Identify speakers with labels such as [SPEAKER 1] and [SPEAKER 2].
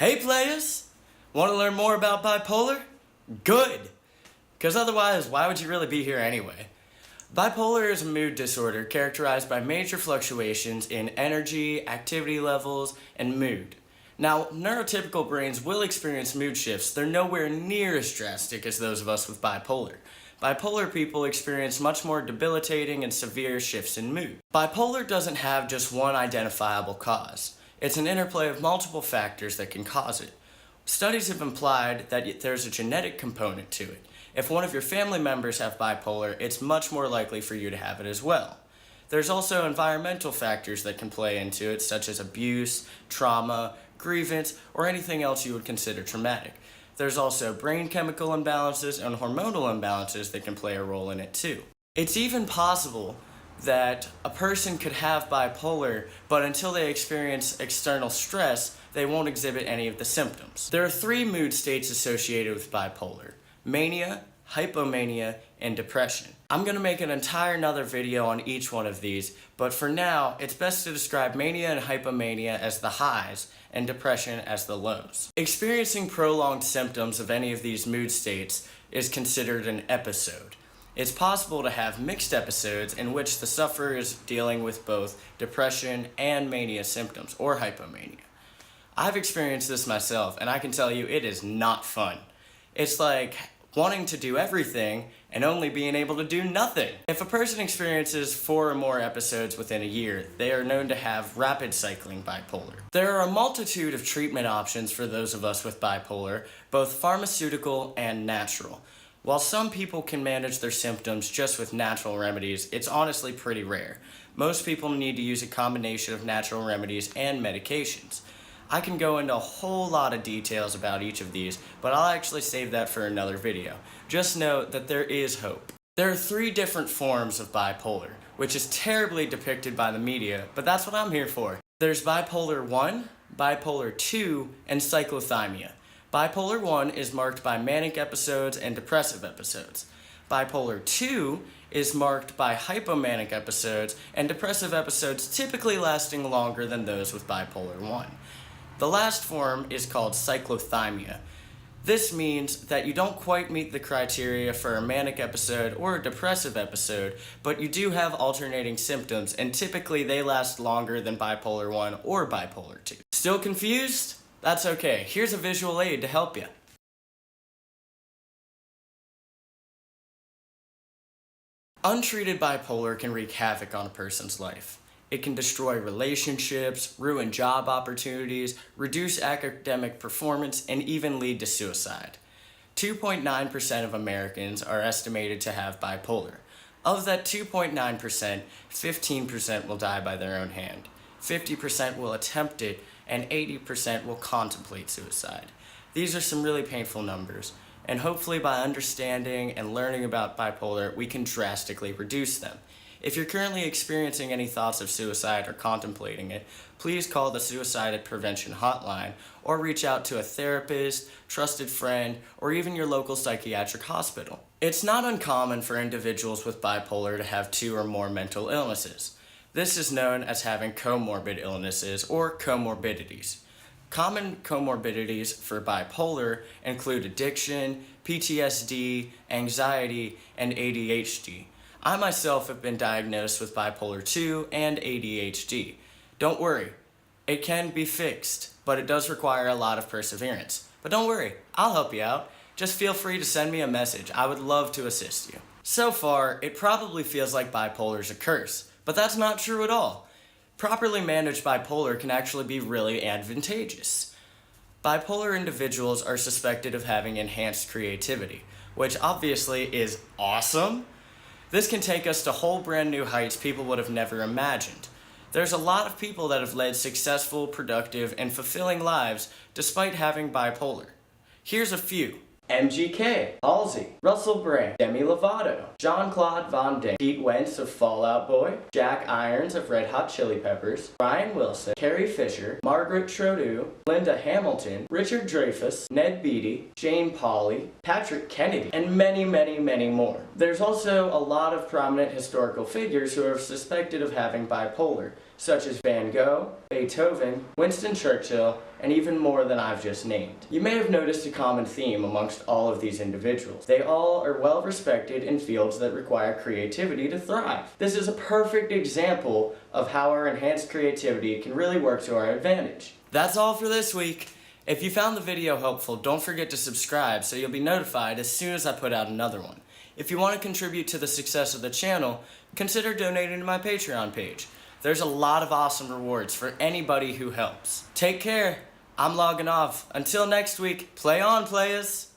[SPEAKER 1] Hey players! Want to learn more about bipolar? Good! Because otherwise, why would you really be here anyway? Bipolar is a mood disorder characterized by major fluctuations in energy, activity levels, and mood. Now, neurotypical brains will experience mood shifts. They're nowhere near as drastic as those of us with bipolar. Bipolar people experience much more debilitating and severe shifts in mood. Bipolar doesn't have just one identifiable cause. It's an interplay of multiple factors that can cause it. Studies have implied that there's a genetic component to it. If one of your family members have bipolar, it's much more likely for you to have it as well. There's also environmental factors that can play into it, such as abuse, trauma, grievance, or anything else you would consider traumatic. There's also brain chemical imbalances and hormonal imbalances that can play a role in it too. It's even possible that a person could have bipolar, but until they experience external stress, they won't exhibit any of the symptoms. There are 3 mood states associated with bipolar: mania, hypomania, and depression. I'm going to make an entire another video on each one of these, but for now, it's best to describe mania and hypomania as the highs and depression as the lows. Experiencing prolonged symptoms of any of these mood states is considered an episode. It's possible to have mixed episodes in which the sufferer is dealing with both depression and mania symptoms, or hypomania. I've experienced this myself, and I can tell you it is not fun. It's like wanting to do everything and only being able to do nothing. If a person experiences 4 or more episodes within a year, they are known to have rapid cycling bipolar. There are a multitude of treatment options for those of us with bipolar, both pharmaceutical and natural. While some people can manage their symptoms just with natural remedies, it's honestly pretty rare. Most people need to use a combination of natural remedies and medications. I can go into a whole lot of details about each of these, but I'll actually save that for another video. Just note that there is hope. There are 3 different forms of bipolar, which is terribly depicted by the media, but that's what I'm here for. There's bipolar 1, bipolar 2, and cyclothymia. Bipolar 1 is marked by manic episodes and depressive episodes. Bipolar 2 is marked by hypomanic episodes and depressive episodes typically lasting longer than those with bipolar 1. The last form is called cyclothymia. This means that you don't quite meet the criteria for a manic episode or a depressive episode, but you do have alternating symptoms, and typically they last longer than bipolar 1 or bipolar 2. Still confused? That's okay. Here's a visual aid to help you. Untreated bipolar can wreak havoc on a person's life. It can destroy relationships, ruin job opportunities, reduce academic performance, and even lead to suicide. 2.9% of Americans are estimated to have bipolar. Of that 2.9%, 15% will die by their own hand. 50% will attempt it, and 80% will contemplate suicide. These are some really painful numbers, and hopefully by understanding and learning about bipolar, we can drastically reduce them. If you're currently experiencing any thoughts of suicide or contemplating it, please call the Suicide Prevention Hotline or reach out to a therapist, trusted friend, or even your local psychiatric hospital. It's not uncommon for individuals with bipolar to have 2 or more mental illnesses. This is known as having comorbid illnesses or comorbidities. Common comorbidities for bipolar include addiction, PTSD, anxiety, and ADHD. I myself have been diagnosed with bipolar 2 and ADHD. Don't worry, it can be fixed, but it does require a lot of perseverance. But don't worry, I'll help you out. Just feel free to send me a message. I would love to assist you. So far, it probably feels like bipolar is a curse, but that's not true at all. Properly managed bipolar can actually be really advantageous. Bipolar individuals are suspected of having enhanced creativity, which obviously is awesome. This can take us to whole brand new heights people would have never imagined. There's a lot of people that have led successful, productive, and fulfilling lives despite having bipolar. Here's a few. MGK, Halsey, Russell Brand, Demi Lovato, Jean-Claude Van Damme, Pete Wentz of Fall Out Boy, Jack Irons of Red Hot Chili Peppers, Brian Wilson, Carrie Fisher, Margaret Trudeau, Linda Hamilton, Richard Dreyfuss, Ned Beatty, Jane Pauley, Patrick Kennedy, and many, many, many more. There's also a lot of prominent historical figures who are suspected of having bipolar, such as Van Gogh, Beethoven, Winston Churchill, and even more than I've just named. You may have noticed a common theme amongst all of these individuals. They all are well respected in fields that require creativity to thrive. This is a perfect example of how our enhanced creativity can really work to our advantage. That's all for this week. If you found the video helpful, don't forget to subscribe so you'll be notified as soon as I put out another one. If you want to contribute to the success of the channel, consider donating to my Patreon page. There's a lot of awesome rewards for anybody who helps. Take care. I'm logging off. Until next week, play on, players!